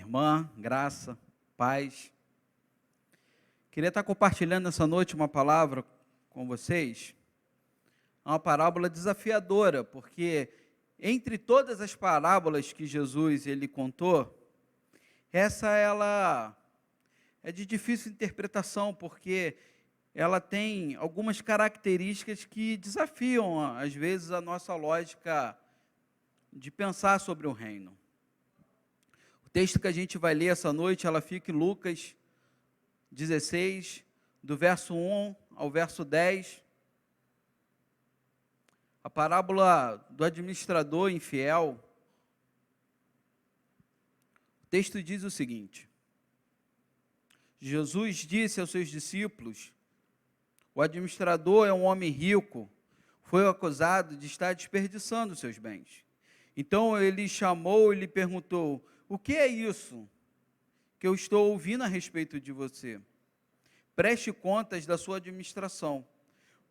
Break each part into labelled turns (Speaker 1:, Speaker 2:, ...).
Speaker 1: irmã, graça, paz. Queria estar compartilhando essa noite uma palavra com vocês, uma parábola desafiadora, porque entre todas as parábolas que Jesus ele contou, ela é de difícil interpretação, porque ela tem algumas características que desafiam, às vezes, a nossa lógica de pensar sobre o reino. O texto que a gente vai ler essa noite, ela fica em Lucas 16, do verso 1 ao verso 10. A parábola do administrador infiel. O texto diz o seguinte: Jesus disse aos seus discípulos: o administrador é um homem rico, foi acusado de estar desperdiçando seus bens. Então ele chamou e lhe perguntou: o que é isso que eu estou ouvindo a respeito de você? Preste contas da sua administração,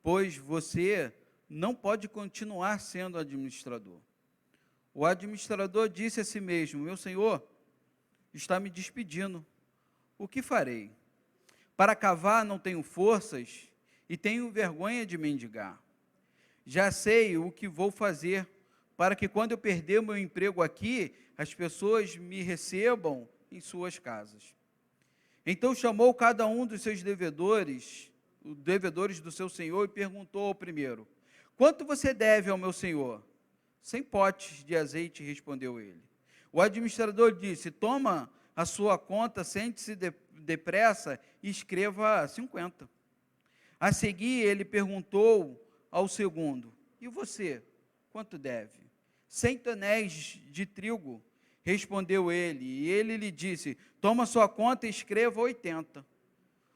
Speaker 1: pois você não pode continuar sendo administrador. O administrador disse a si mesmo: meu senhor está me despedindo, o que farei? Para cavar não tenho forças e tenho vergonha de mendigar. Já sei o que vou fazer para que quando eu perder o meu emprego aqui, as pessoas me recebam em suas casas. Então chamou cada um dos seus devedores do seu senhor, e perguntou ao primeiro: quanto você deve ao meu senhor? 100 potes de azeite, respondeu ele. O administrador disse: toma a sua conta, sente-se depressa e escreva 50. A seguir ele perguntou ao segundo: e você, quanto deve? 100 tonéis de trigo, respondeu ele, e ele lhe disse: toma sua conta e escreva 80.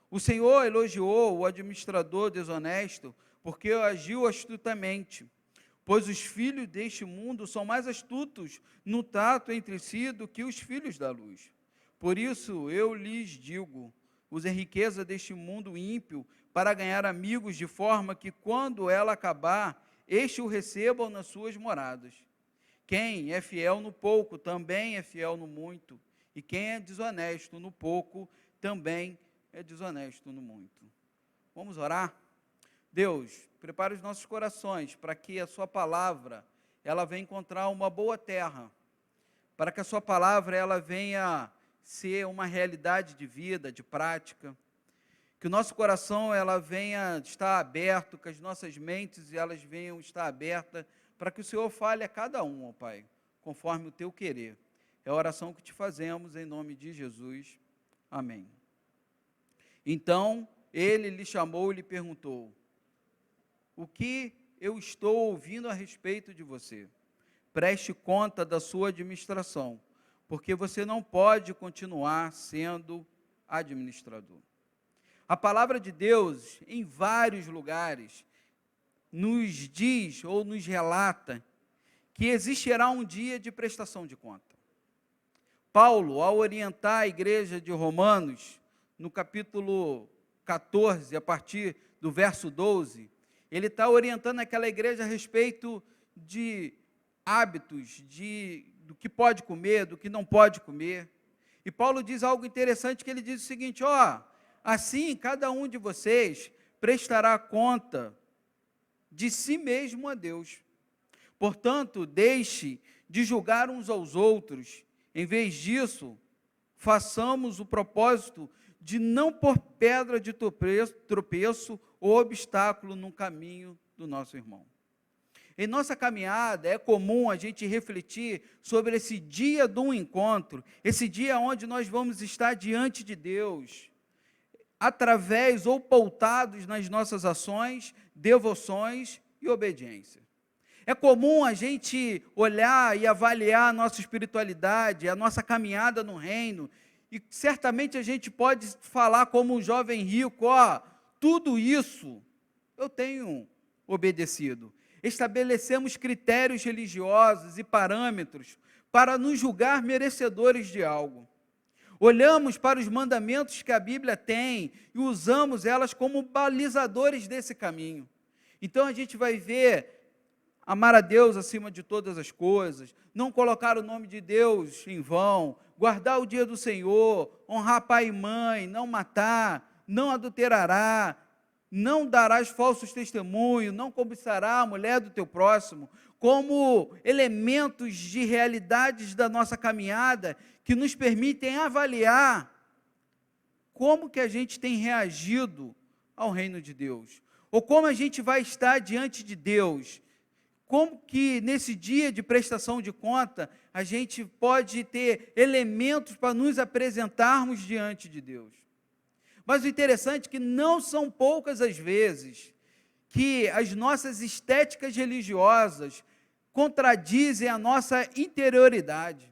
Speaker 1: O Senhor elogiou o administrador desonesto, porque agiu astutamente, pois os filhos deste mundo são mais astutos no trato entre si do que os filhos da luz. Por isso eu lhes digo: usem a riqueza deste mundo ímpio para ganhar amigos, de forma que quando ela acabar, estes o recebam nas suas moradas. Quem é fiel no pouco, também é fiel no muito. E quem é desonesto no pouco, também é desonesto no muito. Vamos orar? Deus, prepare os nossos corações para que a sua palavra, ela venha encontrar uma boa terra. Para que a sua palavra, ela venha ser uma realidade de vida, de prática. Que o nosso coração, ela venha estar aberto, que as nossas mentes, elas venham estar abertas, para que o Senhor fale a cada um, ó Pai, conforme o teu querer. É a oração que te fazemos em nome de Jesus. Amém. Então, ele lhe chamou e lhe perguntou: o que eu estou ouvindo a respeito de você? Preste conta da sua administração, porque você não pode continuar sendo administrador. A palavra de Deus, em vários lugares, nos diz ou nos relata que existirá um dia de prestação de conta. Paulo, ao orientar a igreja de Romanos, no capítulo 14, a partir do verso 12, ele está orientando aquela igreja a respeito de hábitos, do que pode comer, do que não pode comer. E Paulo diz algo interessante, que ele diz o seguinte: assim cada um de vocês prestará conta de si mesmo a Deus. Portanto, deixe de julgar uns aos outros. Em vez disso, façamos o propósito de não pôr pedra de tropeço ou obstáculo no caminho do nosso irmão. Em nossa caminhada, é comum a gente refletir sobre esse dia do encontro, esse dia onde nós vamos estar diante de Deus, através ou pautados nas nossas ações, devoções e obediência. É comum a gente olhar e avaliar a nossa espiritualidade, a nossa caminhada no reino, e certamente a gente pode falar como um jovem rico: tudo isso eu tenho obedecido. Estabelecemos critérios religiosos e parâmetros para nos julgar merecedores de algo. Olhamos para os mandamentos que a Bíblia tem e usamos elas como balizadores desse caminho. Então a gente vai ver amar a Deus acima de todas as coisas, não colocar o nome de Deus em vão, guardar o dia do Senhor, honrar pai e mãe, não matar, não adulterará, não darás falsos testemunhos, não cobiçará a mulher do teu próximo, como elementos de realidades da nossa caminhada que nos permitem avaliar como que a gente tem reagido ao reino de Deus, ou como a gente vai estar diante de Deus, como que nesse dia de prestação de conta, a gente pode ter elementos para nos apresentarmos diante de Deus. Mas o interessante é que não são poucas as vezes que as nossas estéticas religiosas contradizem a nossa interioridade.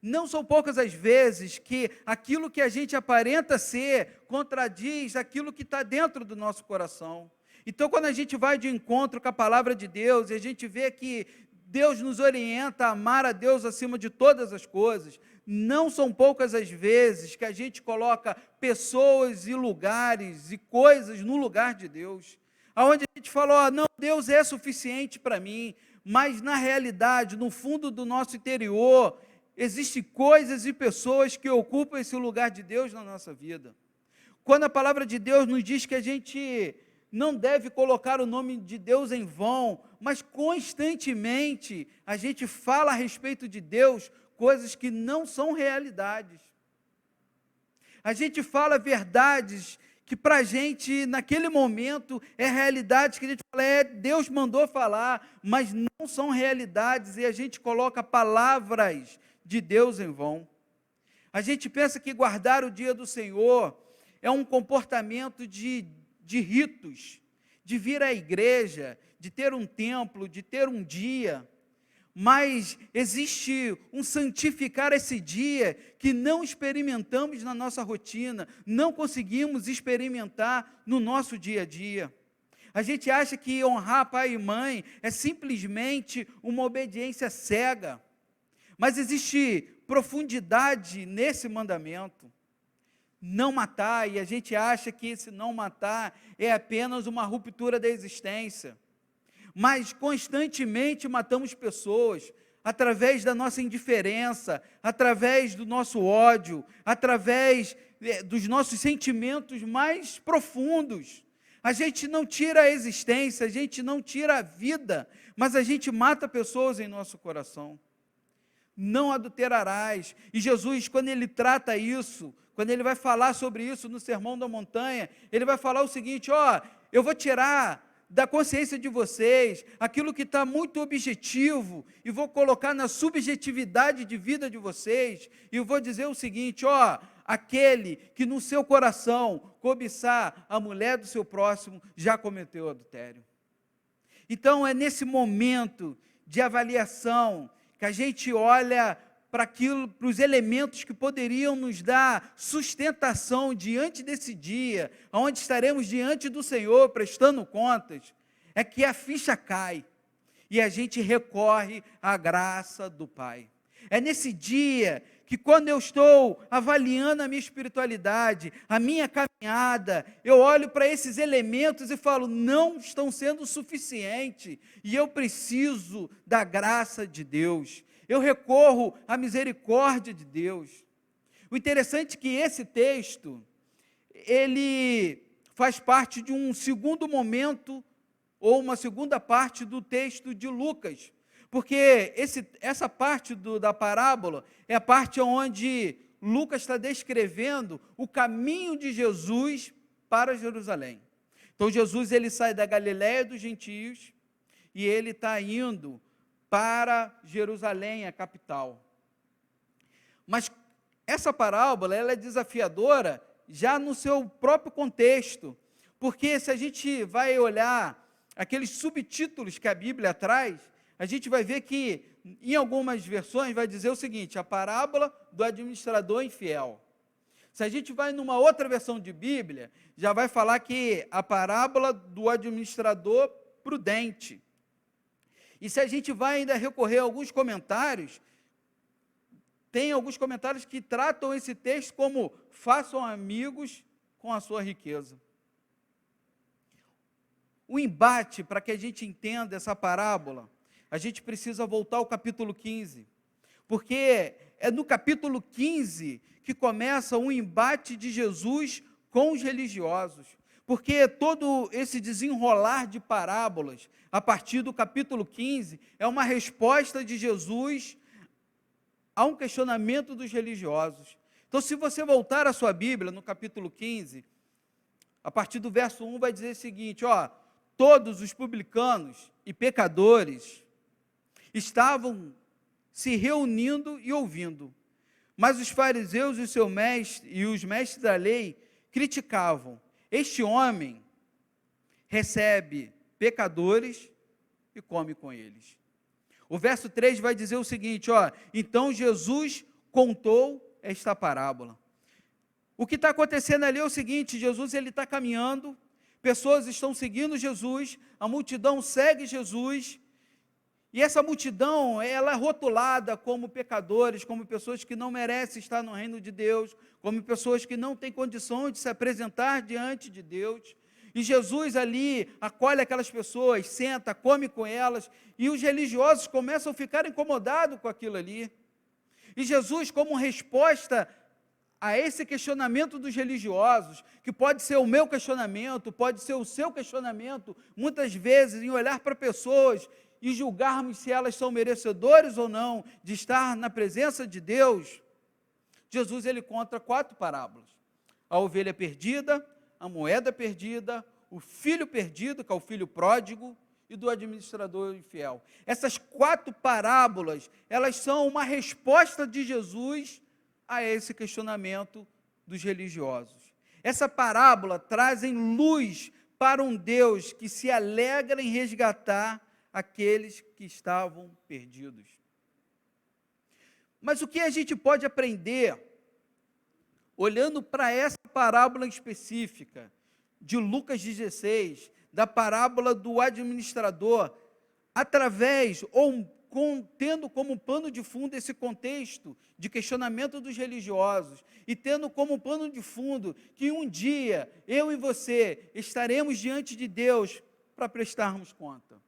Speaker 1: Não são poucas as vezes que aquilo que a gente aparenta ser contradiz aquilo que está dentro do nosso coração. Então, quando a gente vai de encontro com a palavra de Deus, e a gente vê que Deus nos orienta a amar a Deus acima de todas as coisas, não são poucas as vezes que a gente coloca pessoas e lugares e coisas no lugar de Deus, aonde a gente fala, ó, não, Deus é suficiente para mim, mas na realidade, no fundo do nosso interior, existem coisas e pessoas que ocupam esse lugar de Deus na nossa vida. Quando a palavra de Deus nos diz que a gente não deve colocar o nome de Deus em vão, mas constantemente a gente fala a respeito de Deus coisas que não são realidades. A gente fala verdades que para a gente, naquele momento, é realidade que a gente fala, Deus mandou falar, mas não são realidades, e a gente coloca palavras de Deus em vão. A gente pensa que guardar o dia do Senhor é um comportamento de ritos, de vir à igreja, de ter um templo, de ter um dia, mas existe um santificar esse dia que não experimentamos na nossa rotina, não conseguimos experimentar no nosso dia a dia. A gente acha que honrar pai e mãe é simplesmente uma obediência cega, mas existe profundidade nesse mandamento. Não matar, e a gente acha que esse não matar é apenas uma ruptura da existência. Mas constantemente matamos pessoas, através da nossa indiferença, através do nosso ódio, através dos nossos sentimentos mais profundos. A gente não tira a existência, a gente não tira a vida, mas a gente mata pessoas em nosso coração. Não adulterarás. E Jesus, quando ele trata isso, quando ele vai falar sobre isso no Sermão da Montanha, ele vai falar o seguinte, ó, eu vou tirar da consciência de vocês aquilo que está muito objetivo, e vou colocar na subjetividade de vida de vocês, e eu vou dizer o seguinte, ó, aquele que no seu coração cobiçar a mulher do seu próximo, já cometeu adultério. Então é nesse momento de avaliação, que a gente olha para os elementos que poderiam nos dar sustentação diante desse dia, onde estaremos diante do Senhor prestando contas, é que a ficha cai e a gente recorre à graça do Pai. É nesse dia que, quando eu estou avaliando a minha espiritualidade, a minha caminhada, eu olho para esses elementos e falo, não estão sendo suficientes, e eu preciso da graça de Deus. Eu recorro à misericórdia de Deus. O interessante é que esse texto, ele faz parte de um segundo momento, ou uma segunda parte do texto de Lucas, porque essa parte da parábola é a parte onde Lucas está descrevendo o caminho de Jesus para Jerusalém. Então Jesus, ele sai da Galiléia dos gentios, e ele está indo para Jerusalém, a capital. Mas essa parábola, ela é desafiadora já no seu próprio contexto, porque se a gente vai olhar aqueles subtítulos que a Bíblia traz, a gente vai ver que em algumas versões vai dizer o seguinte, a parábola do administrador infiel. Se a gente vai numa outra versão de Bíblia, já vai falar que a parábola do administrador prudente. E se a gente vai ainda recorrer a alguns comentários, tem alguns comentários que tratam esse texto como façam amigos com a sua riqueza. O embate para que a gente entenda essa parábola a gente precisa voltar ao capítulo 15, porque é no capítulo 15 que começa um embate de Jesus com os religiosos, porque todo esse desenrolar de parábolas, a partir do capítulo 15, é uma resposta de Jesus a um questionamento dos religiosos. Então, se você voltar à sua Bíblia, no capítulo 15, a partir do verso 1, vai dizer o seguinte, todos os publicanos e pecadores estavam se reunindo e ouvindo, mas os fariseus e os mestres da lei criticavam: este homem recebe pecadores e come com eles. O verso 3 vai dizer o seguinte, então Jesus contou esta parábola. O que está acontecendo ali é o seguinte, Jesus ele está caminhando, pessoas estão seguindo Jesus, a multidão segue Jesus, e essa multidão, ela é rotulada como pecadores, como pessoas que não merecem estar no reino de Deus, como pessoas que não têm condição de se apresentar diante de Deus. E Jesus ali acolhe aquelas pessoas, senta, come com elas, e os religiosos começam a ficar incomodados com aquilo ali. E Jesus, como resposta a esse questionamento dos religiosos, que pode ser o meu questionamento, pode ser o seu questionamento, muitas vezes em olhar para pessoas e julgarmos se elas são merecedoras ou não de estar na presença de Deus, Jesus ele conta 4 parábolas: a ovelha perdida, a moeda perdida, o filho perdido, que é o filho pródigo, e do administrador infiel. Essas 4 parábolas, elas são uma resposta de Jesus a esse questionamento dos religiosos. Essa parábola traz luz para um Deus que se alegra em resgatar aqueles que estavam perdidos. Mas o que a gente pode aprender, olhando para essa parábola específica, de Lucas 16, da parábola do administrador, através, tendo como pano de fundo esse contexto de questionamento dos religiosos, e tendo como pano de fundo que um dia, eu e você, estaremos diante de Deus para prestarmos conta.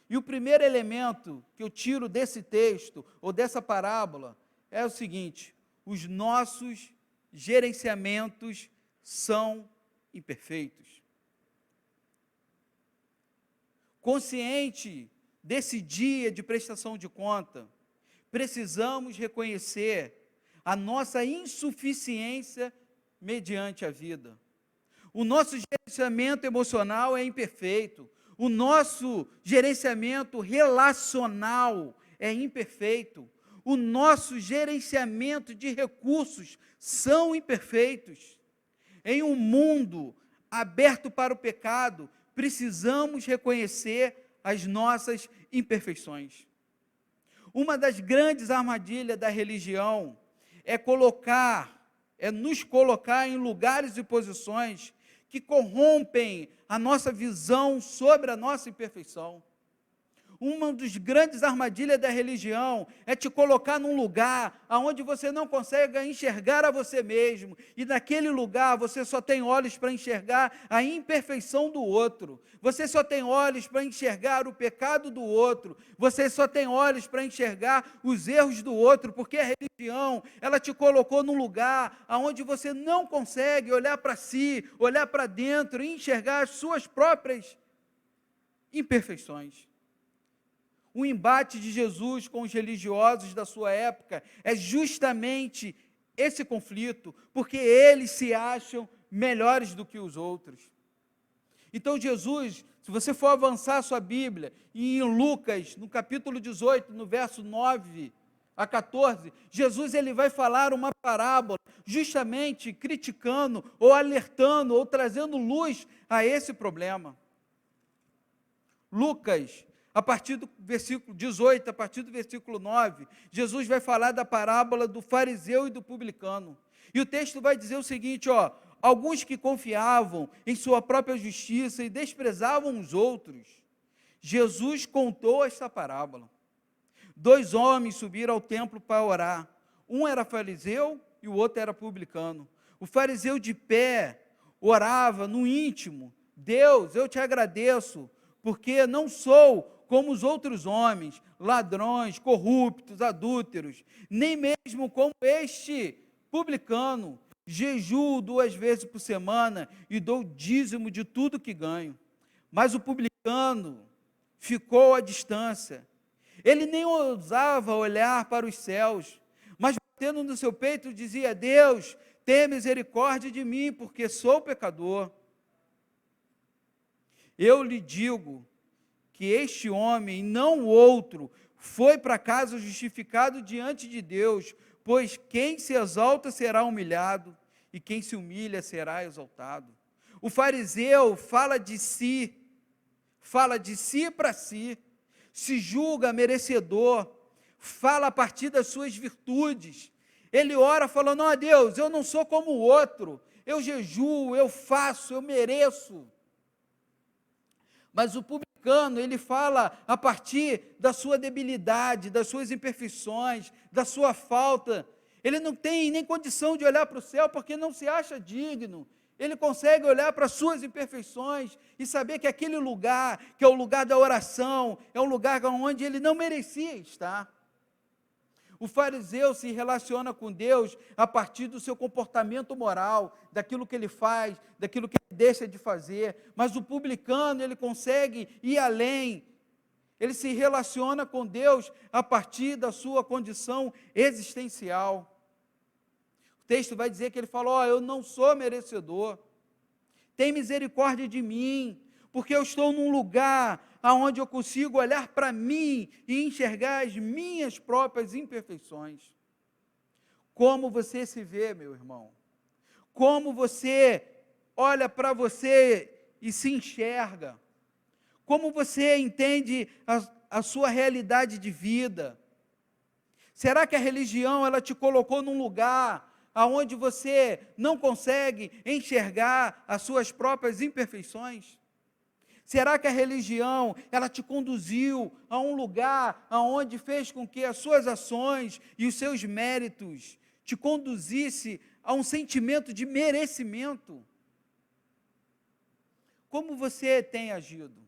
Speaker 1: E o primeiro elemento que eu tiro desse texto, ou dessa parábola, é o seguinte: os nossos gerenciamentos são imperfeitos. Consciente desse dia de prestação de conta, precisamos reconhecer a nossa insuficiência mediante a vida. O nosso gerenciamento emocional é imperfeito. O nosso gerenciamento relacional é imperfeito. O nosso gerenciamento de recursos são imperfeitos. Em um mundo aberto para o pecado, precisamos reconhecer as nossas imperfeições. Uma das grandes armadilhas da religião é nos colocar em lugares e posições que corrompem a nossa visão sobre a nossa imperfeição. Uma das grandes armadilhas da religião é te colocar num lugar onde você não consegue enxergar a você mesmo, e naquele lugar você só tem olhos para enxergar a imperfeição do outro, você só tem olhos para enxergar o pecado do outro, você só tem olhos para enxergar os erros do outro, porque a religião, ela te colocou num lugar onde você não consegue olhar para si, olhar para dentro e enxergar as suas próprias imperfeições. O embate de Jesus com os religiosos da sua época é justamente esse conflito, porque eles se acham melhores do que os outros. Então Jesus, se você for avançar a sua Bíblia, e em Lucas, no capítulo 18, no verso 9 a 14, Jesus ele vai falar uma parábola, justamente criticando, ou alertando, ou trazendo luz a esse problema. Lucas, a partir do versículo 18, a partir do versículo 9, Jesus vai falar da parábola do fariseu e do publicano. E o texto vai dizer o seguinte, alguns que confiavam em sua própria justiça e desprezavam os outros, Jesus contou esta parábola. 2 homens subiram ao templo para orar. Um era fariseu e o outro era publicano. O fariseu de pé orava no íntimo: Deus, eu te agradeço, porque não sou como os outros homens, ladrões, corruptos, adúlteros, nem mesmo como este publicano. Jejuo 2 vezes por semana e dou dízimo de tudo que ganho. Mas o publicano ficou à distância. Ele nem ousava olhar para os céus, mas batendo no seu peito dizia: Deus, tenha misericórdia de mim, porque sou pecador. Eu lhe digo que este homem, não o outro, foi para casa justificado diante de Deus, pois quem se exalta será humilhado, e quem se humilha será exaltado. O fariseu fala de si para si, se julga merecedor, fala a partir das suas virtudes. Ele ora falando: ó Deus, eu não sou como o outro, eu jejuo, eu faço, eu mereço. Mas o publicano, ele fala a partir da sua debilidade, das suas imperfeições, da sua falta. Ele não tem nem condição de olhar para o céu porque não se acha digno. Ele consegue olhar para as suas imperfeições e saber que aquele lugar, que é o lugar da oração, é um lugar onde ele não merecia estar. O fariseu se relaciona com Deus a partir do seu comportamento moral, daquilo que ele faz, daquilo que ele deixa de fazer. Mas o publicano, ele consegue ir além. Ele se relaciona com Deus a partir da sua condição existencial. O texto vai dizer que ele falou: ó, eu não sou merecedor. Tem misericórdia de mim, porque eu estou num lugar aonde eu consigo olhar para mim e enxergar as minhas próprias imperfeições. Como você se vê, meu irmão? Como você olha para você e se enxerga? Como você entende a sua realidade de vida? Será que a religião ela te colocou num lugar aonde você não consegue enxergar as suas próprias imperfeições? Será que a religião, ela te conduziu a um lugar aonde fez com que as suas ações e os seus méritos te conduzisse a um sentimento de merecimento? Como você tem agido?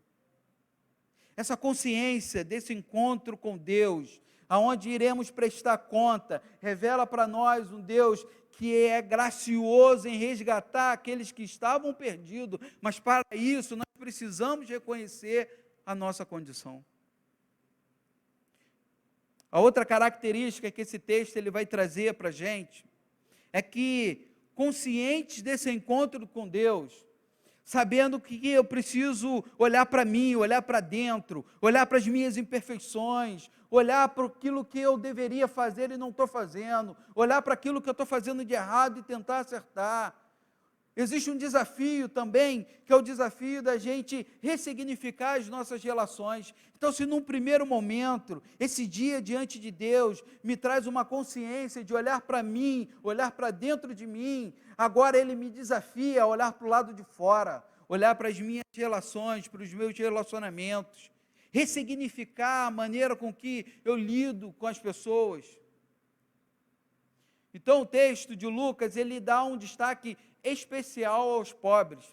Speaker 1: Essa consciência desse encontro com Deus, aonde iremos prestar conta, revela para nós um Deus que é gracioso em resgatar aqueles que estavam perdidos, mas para isso nós precisamos reconhecer a nossa condição. A outra característica que esse texto ele vai trazer para a gente é que, conscientes desse encontro com Deus, sabendo que eu preciso olhar para mim, olhar para dentro, olhar para as minhas imperfeições, olhar para aquilo que eu deveria fazer e não estou fazendo, olhar para aquilo que eu estou fazendo de errado e tentar acertar. Existe um desafio também, que é o desafio da gente ressignificar as nossas relações. Então, se num primeiro momento, esse dia diante de Deus me traz uma consciência de olhar para mim, olhar para dentro de mim, agora Ele me desafia a olhar para o lado de fora, olhar para as minhas relações, para os meus relacionamentos, ressignificar a maneira com que eu lido com as pessoas. Então, o texto de Lucas, ele dá um destaque especial aos pobres.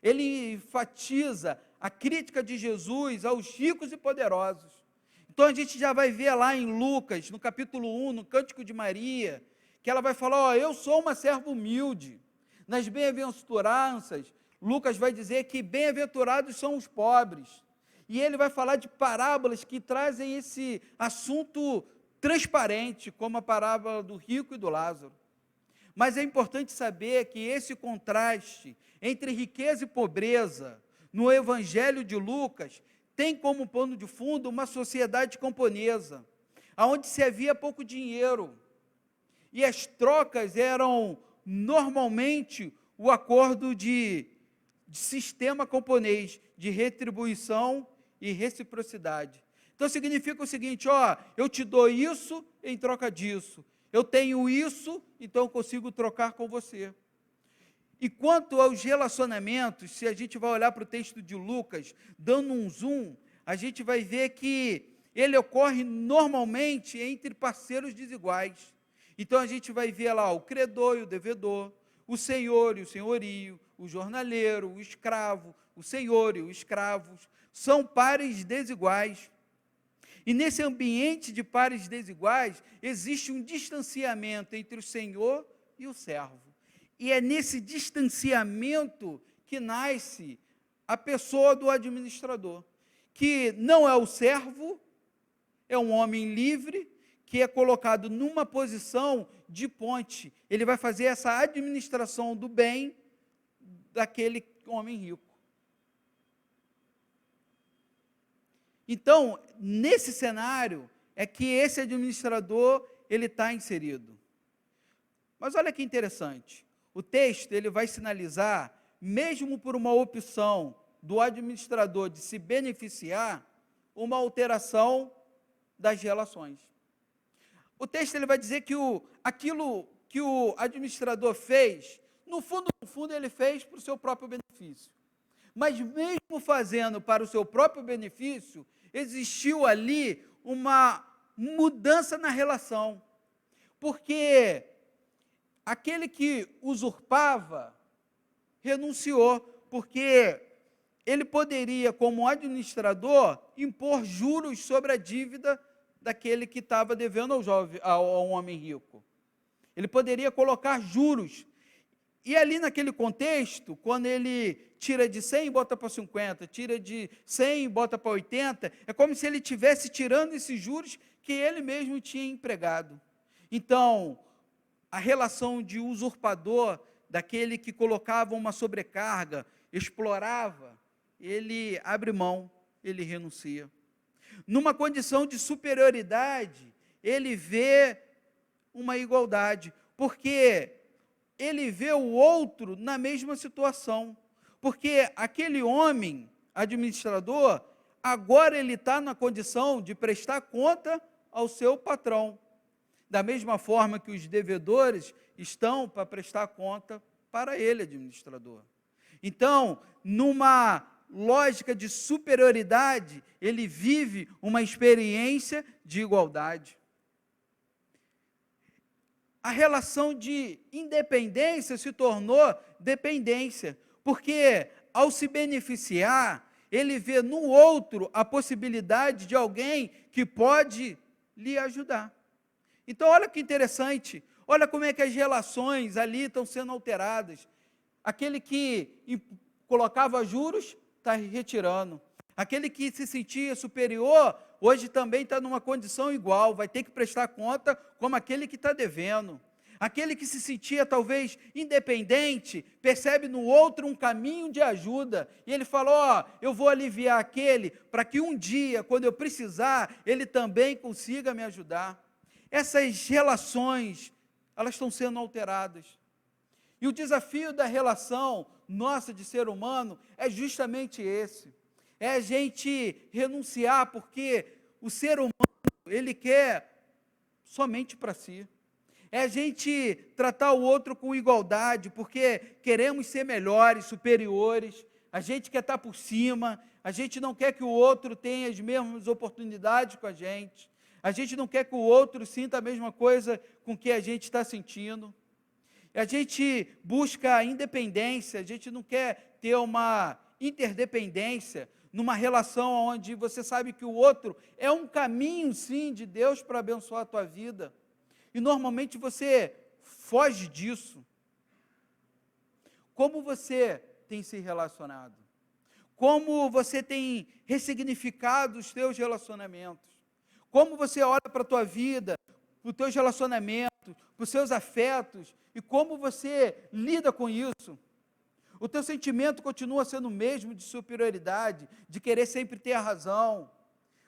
Speaker 1: Ele enfatiza a crítica de Jesus aos ricos e poderosos. Então a gente já vai ver lá em Lucas, no capítulo 1, no Cântico de Maria, que ela vai falar: ó, eu sou uma serva humilde. Nas bem-aventuranças, Lucas vai dizer que bem-aventurados são os pobres. E ele vai falar de parábolas que trazem esse assunto transparente, como a parábola do rico e do Lázaro. Mas é importante saber que esse contraste entre riqueza e pobreza no Evangelho de Lucas tem como pano de fundo uma sociedade camponesa, onde se havia pouco dinheiro, e as trocas eram normalmente o acordo de sistema camponês, de retribuição e reciprocidade. Então significa o seguinte: ó, eu te dou isso em troca disso, eu tenho isso, então eu consigo trocar com você. E quanto aos relacionamentos, se a gente vai olhar para o texto de Lucas, dando um zoom, a gente vai ver que ele ocorre normalmente entre parceiros desiguais. Então a gente vai ver lá o credor e o devedor, o senhor e o senhorio, o jornaleiro, o escravo, o senhor e os escravos, São pares desiguais. E nesse ambiente de pares desiguais, existe um distanciamento entre o senhor e o servo. E é nesse distanciamento que nasce a pessoa do administrador, que não é o servo, é um homem livre, que é colocado numa posição de ponte. Ele vai fazer essa administração do bem daquele homem rico. Então, nesse cenário, é que esse administrador, ele está inserido. Mas olha que interessante, o texto, ele vai sinalizar, mesmo por uma opção do administrador de se beneficiar, uma alteração das relações. O texto, ele vai dizer que aquilo que o administrador fez, no fundo, ele fez para o seu próprio benefício. Mas mesmo fazendo para o seu próprio benefício, existiu ali uma mudança na relação. Porque aquele que usurpava, renunciou, porque ele poderia, como administrador, impor juros sobre a dívida daquele que estava devendo ao homem rico. Ele poderia colocar juros. E ali naquele contexto, quando ele tira de 100 e bota para 50, tira de 100 e bota para 80, é como se ele estivesse tirando esses juros que ele mesmo tinha empregado. Então, a relação de usurpador, daquele que colocava uma sobrecarga, explorava, ele abre mão, ele renuncia. Numa condição de superioridade, ele vê uma igualdade, porque ele vê o outro na mesma situação, porque aquele homem, administrador, agora ele está na condição de prestar conta ao seu patrão, da mesma forma que os devedores estão para prestar conta para ele, administrador. Então, numa lógica de superioridade, ele vive uma experiência de igualdade. A relação de independência se tornou dependência, porque ao se beneficiar, ele vê no outro a possibilidade de alguém que pode lhe ajudar. Então, olha que interessante, olha como é que as relações ali estão sendo alteradas. Aquele que colocava juros, está retirando. Aquele que se sentia superior, hoje também está numa condição igual, vai ter que prestar conta como aquele que está devendo. Aquele que se sentia talvez independente, percebe no outro um caminho de ajuda, e ele fala, eu vou aliviar aquele, para que um dia, quando eu precisar, ele também consiga me ajudar. Essas relações, elas estão sendo alteradas. E o desafio da relação nossa de ser humano é justamente esse. É a gente renunciar, porque o ser humano, ele quer somente para si. É a gente tratar o outro com igualdade, porque queremos ser melhores, superiores, a gente quer estar por cima, a gente não quer que o outro tenha as mesmas oportunidades com a gente não quer que o outro sinta a mesma coisa com que a gente está sentindo. A gente busca a independência, a gente não quer ter uma interdependência, numa relação onde você sabe que o outro é um caminho, sim, de Deus para abençoar a tua vida. E normalmente você foge disso. Como você tem se relacionado? Como você tem ressignificado os teus relacionamentos? Como você olha para a tua vida, para os teus relacionamentos, para os seus afetos, e como você lida com isso? O teu sentimento continua sendo o mesmo de superioridade, de querer sempre ter a razão.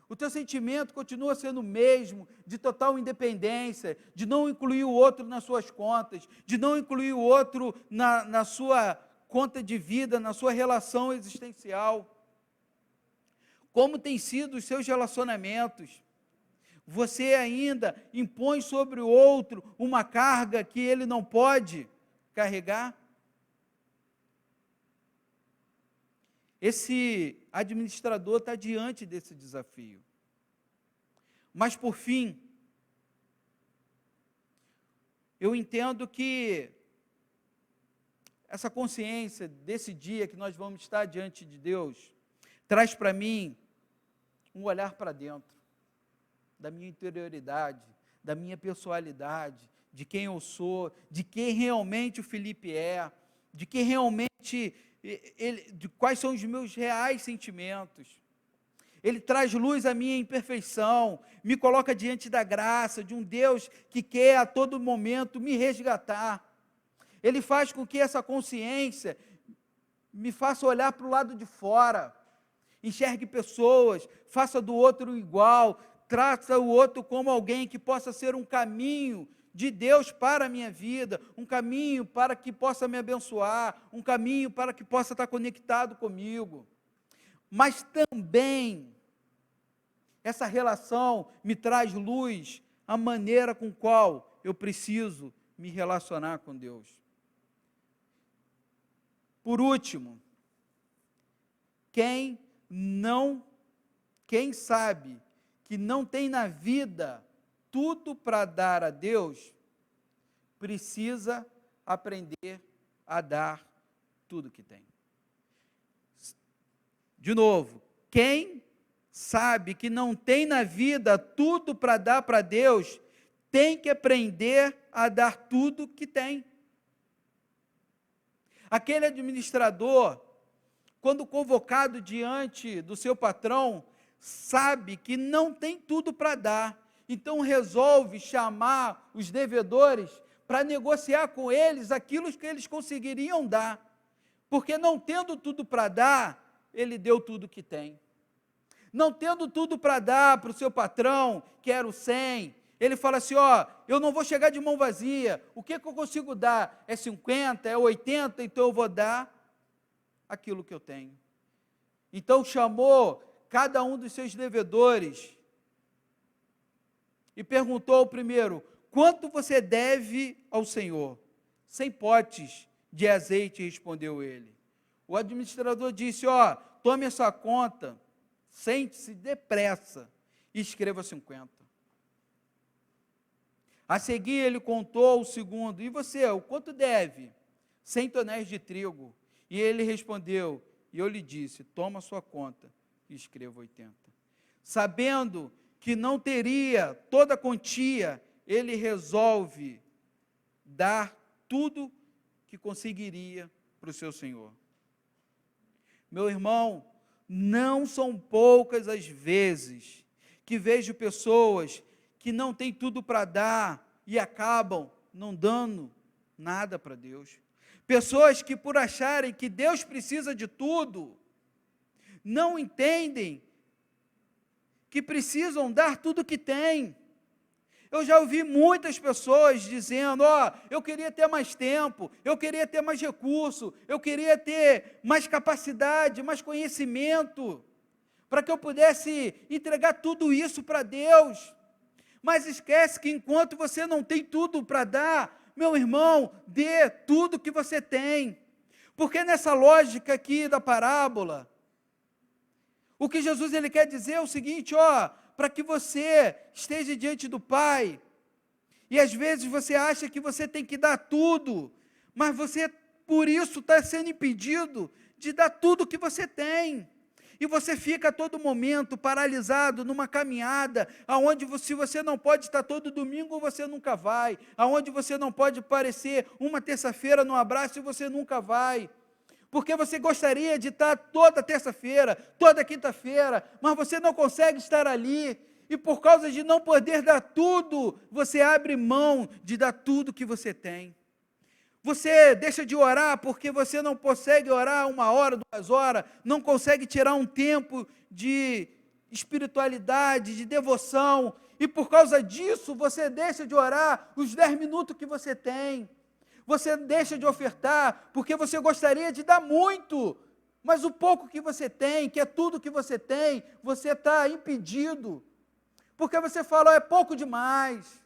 Speaker 1: O teu sentimento continua sendo o mesmo de total independência, de não incluir o outro nas suas contas, de não incluir o outro na sua conta de vida, na sua relação existencial. Como têm sido os seus relacionamentos? Você ainda impõe sobre o outro uma carga que ele não pode carregar? Esse administrador está diante desse desafio. Mas, por fim, eu entendo que essa consciência desse dia que nós vamos estar diante de Deus traz para mim um olhar para dentro, da minha interioridade, da minha pessoalidade, de quem eu sou, de quem realmente o Felipe é, de quem realmente, de quais são os meus reais sentimentos. Ele traz luz à minha imperfeição, me coloca diante da graça de um Deus que quer a todo momento me resgatar. Ele faz com que essa consciência me faça olhar para o lado de fora, enxergue pessoas, faça do outro igual, trata o outro como alguém que possa ser um caminho de Deus para a minha vida, um caminho para que possa me abençoar, um caminho para que possa estar conectado comigo. Mas também, essa relação me traz luz à maneira com qual eu preciso me relacionar com Deus. Por último, quem sabe que não tem na vida tudo para dar a Deus, precisa aprender a dar tudo que tem. De novo, quem sabe que não tem na vida tudo para dar para Deus, tem que aprender a dar tudo que tem. Aquele administrador, quando convocado diante do seu patrão, sabe que não tem tudo para dar, então resolve chamar os devedores para negociar com eles aquilo que eles conseguiriam dar, porque não tendo tudo para dar, ele deu tudo que tem. Não tendo tudo para dar para o seu patrão, que era o 100, ele fala assim, eu não vou chegar de mão vazia, o que eu consigo dar? É 50, é 80, então eu vou dar aquilo que eu tenho. Então chamou cada um dos seus devedores e perguntou ao primeiro, quanto você deve ao Senhor? 100 potes de azeite, respondeu ele. O administrador disse, tome essa conta, sente-se depressa e escreva 50. A seguir ele contou ao segundo, e você, o quanto deve? 100 tonéis de trigo. E ele respondeu, e eu lhe disse, toma a sua conta e escreva 80. Sabendo que não teria toda a quantia, ele resolve dar tudo que conseguiria para o seu senhor. Meu irmão, não são poucas as vezes que vejo pessoas que não têm tudo para dar e acabam não dando nada para Deus. Pessoas que, por acharem que Deus precisa de tudo, não entendem que precisam dar tudo que têm. Eu já ouvi muitas pessoas dizendo, eu queria ter mais tempo, eu queria ter mais recurso, eu queria ter mais capacidade, mais conhecimento, para que eu pudesse entregar tudo isso para Deus. Mas esquece que enquanto você não tem tudo para dar, meu irmão, dê tudo que você tem. Porque nessa lógica aqui da parábola, o que Jesus ele quer dizer é o seguinte, para que você esteja diante do Pai, e às vezes você acha que você tem que dar tudo, mas você, por isso, está sendo impedido de dar tudo que você tem, e você fica a todo momento paralisado numa caminhada, aonde se você não pode estar todo domingo, você nunca vai, aonde você não pode aparecer uma terça-feira no abraço, e você nunca vai, porque você gostaria de estar toda terça-feira, toda quinta-feira, mas você não consegue estar ali, e por causa de não poder dar tudo, você abre mão de dar tudo que você tem. Você deixa de orar porque você não consegue orar 1 hora, 2 horas, não consegue tirar um tempo de espiritualidade, de devoção, e por causa disso você deixa de orar os 10 minutos que você tem. Você deixa de ofertar, porque você gostaria de dar muito, mas o pouco que você tem, que é tudo que você tem, você está impedido, porque você fala, é pouco demais.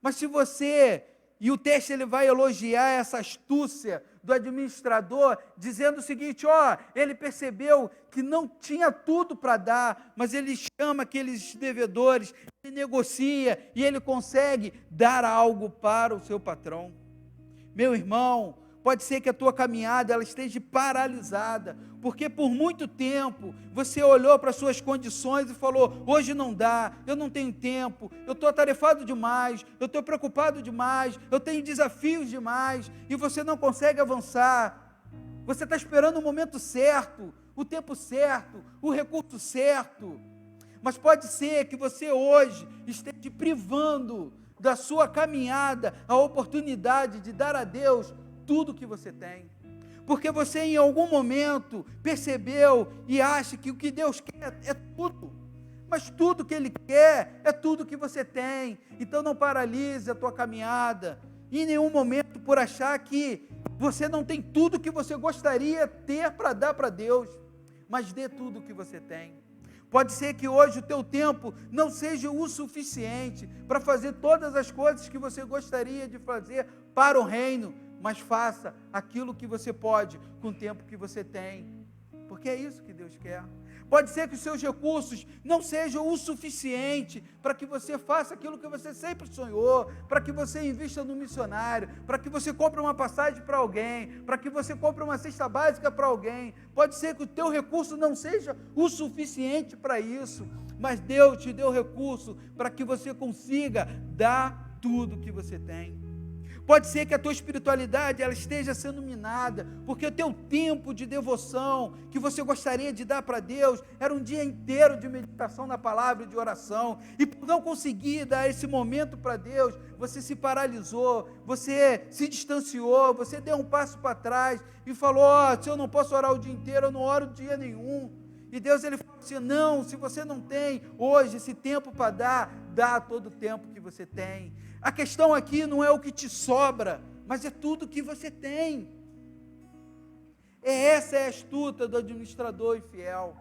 Speaker 1: Mas se você, e o texto ele vai elogiar essa astúcia do administrador, dizendo o seguinte, ele percebeu que não tinha tudo para dar, mas ele chama aqueles devedores, ele negocia, e ele consegue dar algo para o seu patrão. Meu irmão, Pode ser que a tua caminhada ela esteja paralisada, porque por muito tempo você olhou para as suas condições e falou: hoje não dá, eu não tenho tempo, eu estou atarefado demais, eu estou preocupado demais, eu tenho desafios demais, e você não consegue avançar. Você está esperando o momento certo, o tempo certo, o recurso certo, mas pode ser que você hoje esteja privando da sua caminhada a oportunidade de dar a Deus tudo que você tem, porque você em algum momento percebeu e acha que o que Deus quer é tudo, mas tudo que Ele quer é tudo que você tem. Então não paralise a tua caminhada em nenhum momento por achar que você não tem tudo que você gostaria de ter para dar para Deus, mas dê tudo o que você tem. Pode ser que hoje o teu tempo não seja o suficiente para fazer todas as coisas que você gostaria de fazer para o reino, mas faça aquilo que você pode com o tempo que você tem, porque é isso que Deus quer. Pode ser que os seus recursos não sejam o suficiente para que você faça aquilo que você sempre sonhou, para que você invista no missionário, para que você compre uma passagem para alguém, para que você compre uma cesta básica para alguém. Pode ser que o teu recurso não seja o suficiente para isso, mas Deus te deu recurso para que você consiga dar tudo que você tem. Pode ser que a tua espiritualidade ela esteja sendo minada, porque o teu tempo de devoção que você gostaria de dar para Deus era um dia inteiro de meditação na palavra e de oração, e por não conseguir dar esse momento para Deus, você se paralisou, você se distanciou, você deu um passo para trás e falou: se eu não posso orar o dia inteiro, eu não oro dia nenhum. E Deus ele fala assim: não, se você não tem hoje esse tempo para dar, dá todo o tempo que você tem. A questão aqui não é o que te sobra, mas é tudo que você tem. Essa é a astuta do administrador e fiel.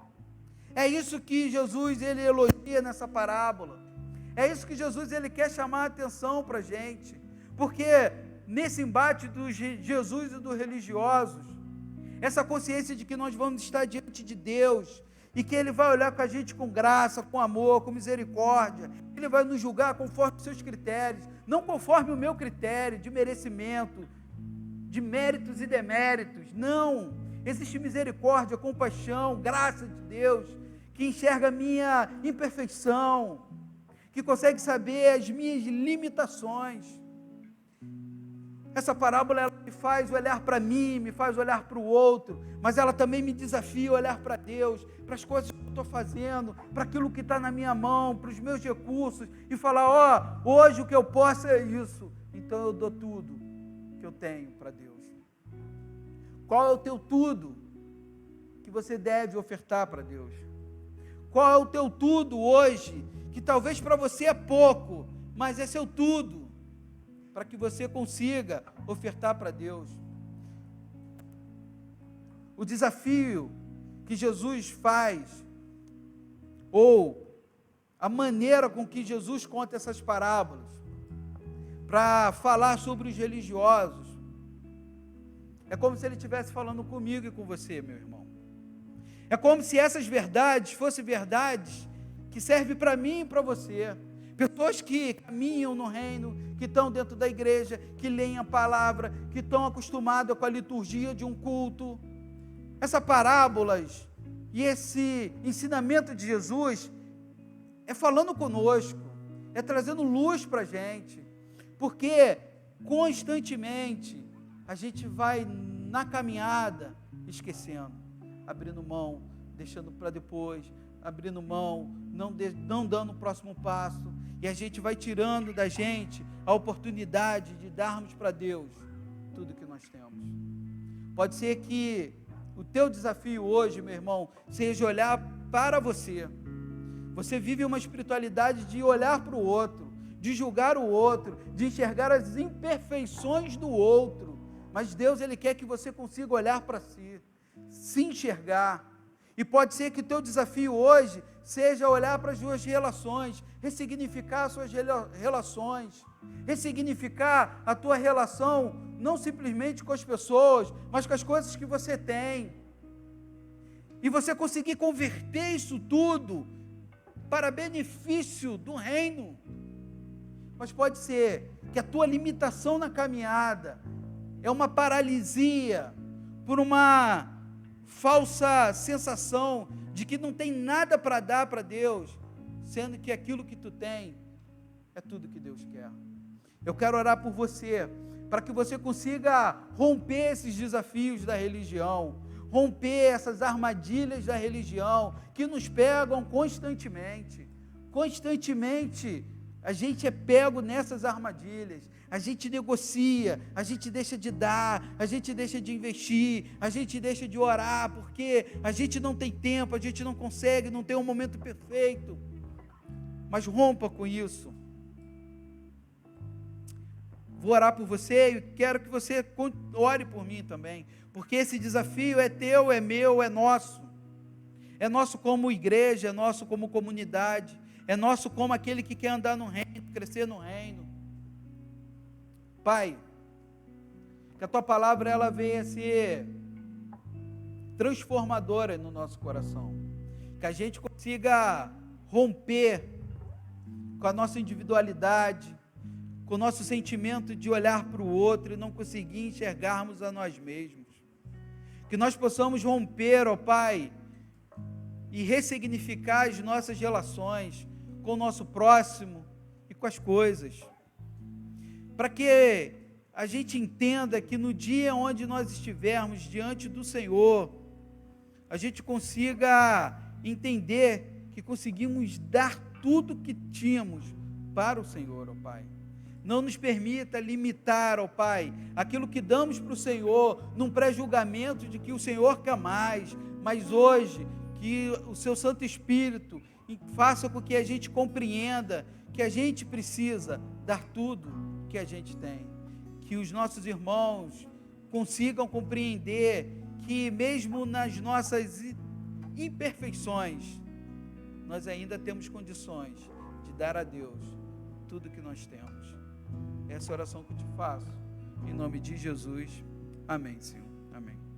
Speaker 1: É isso que Jesus ele elogia nessa parábola. É isso que Jesus ele quer chamar a atenção para a gente. Porque nesse embate dos Jesus e dos religiosos, essa consciência de que nós vamos estar diante de Deus, e que Ele vai olhar com a gente com graça, com amor, com misericórdia. Ele vai nos julgar conforme os seus critérios, não conforme o meu critério de merecimento, de méritos e deméritos. Não, existe misericórdia, compaixão, graça de Deus, que enxerga a minha imperfeição, que consegue saber as minhas limitações. Essa parábola ela me faz olhar para mim, me faz olhar para o outro, mas ela também me desafia a olhar para Deus, para as coisas que eu estou fazendo, para aquilo que está na minha mão, para os meus recursos, e falar: hoje o que eu posso é isso, então eu dou tudo que eu tenho para Deus. Qual é o teu tudo que você deve ofertar para Deus? Qual é o teu tudo hoje, que talvez para você é pouco, mas é seu tudo, para que você consiga ofertar para Deus? O desafio que Jesus faz, ou a maneira com que Jesus conta essas parábolas, para falar sobre os religiosos, é como se ele estivesse falando comigo e com você, meu irmão. É como se essas verdades fossem verdades que servem para mim e para você. Pessoas que caminham no reino, que estão dentro da igreja, que leem a palavra, que estão acostumadas com a liturgia de um culto. Essas parábolas e esse ensinamento de Jesus é falando conosco, é trazendo luz para a gente, porque constantemente a gente vai na caminhada esquecendo, abrindo mão, deixando para depois, abrindo mão, não dando o próximo passo, e a gente vai tirando da gente a oportunidade de darmos para Deus tudo que nós temos. Pode ser que o teu desafio hoje, meu irmão, seja olhar para você. Você vive uma espiritualidade de olhar para o outro, de julgar o outro, de enxergar as imperfeições do outro, mas Deus ele quer que você consiga olhar para si, se enxergar. E pode ser que o teu desafio hoje seja olhar para as suas relações, ressignificar as suas relações, ressignificar a tua relação, não simplesmente com as pessoas, mas com as coisas que você tem. E você conseguir converter isso tudo para benefício do reino. Mas pode ser que a tua limitação na caminhada é uma paralisia, por uma falsa sensação de que não tem nada para dar para Deus, sendo que aquilo que tu tem é tudo que Deus quer. Eu quero orar por você, para que você consiga romper esses desafios da religião, romper essas armadilhas da religião, que nos pegam constantemente. Constantemente, a gente é pego nessas armadilhas, a gente negocia, a gente deixa de dar, a gente deixa de investir, a gente deixa de orar, porque a gente não tem tempo, a gente não consegue, não tem um momento perfeito. Mas rompa com isso. Vou orar por você e quero que você ore por mim também, porque esse desafio é teu, é meu, é nosso. É nosso como igreja, é nosso como comunidade, é nosso como aquele que quer andar no reino, crescer no reino. Pai, que a Tua palavra ela venha ser transformadora no nosso coração, que a gente consiga romper com a nossa individualidade, com o nosso sentimento de olhar para o outro e não conseguir enxergarmos a nós mesmos, que nós possamos romper, ó Pai, e ressignificar as nossas relações com o nosso próximo e com as coisas, para que a gente entenda que no dia onde nós estivermos diante do Senhor, a gente consiga entender que conseguimos dar tudo que tínhamos para o Senhor, ó Pai. Não nos permita limitar, ó Pai, aquilo que damos para o Senhor, num pré-julgamento de que o Senhor quer mais, mas hoje, que o Seu Santo Espírito faça com que a gente compreenda que a gente precisa dar tudo que a gente tem, que os nossos irmãos consigam compreender que mesmo nas nossas imperfeições, nós ainda temos condições de dar a Deus tudo que nós temos. Essa oração que eu te faço, em nome de Jesus, amém, Senhor, amém.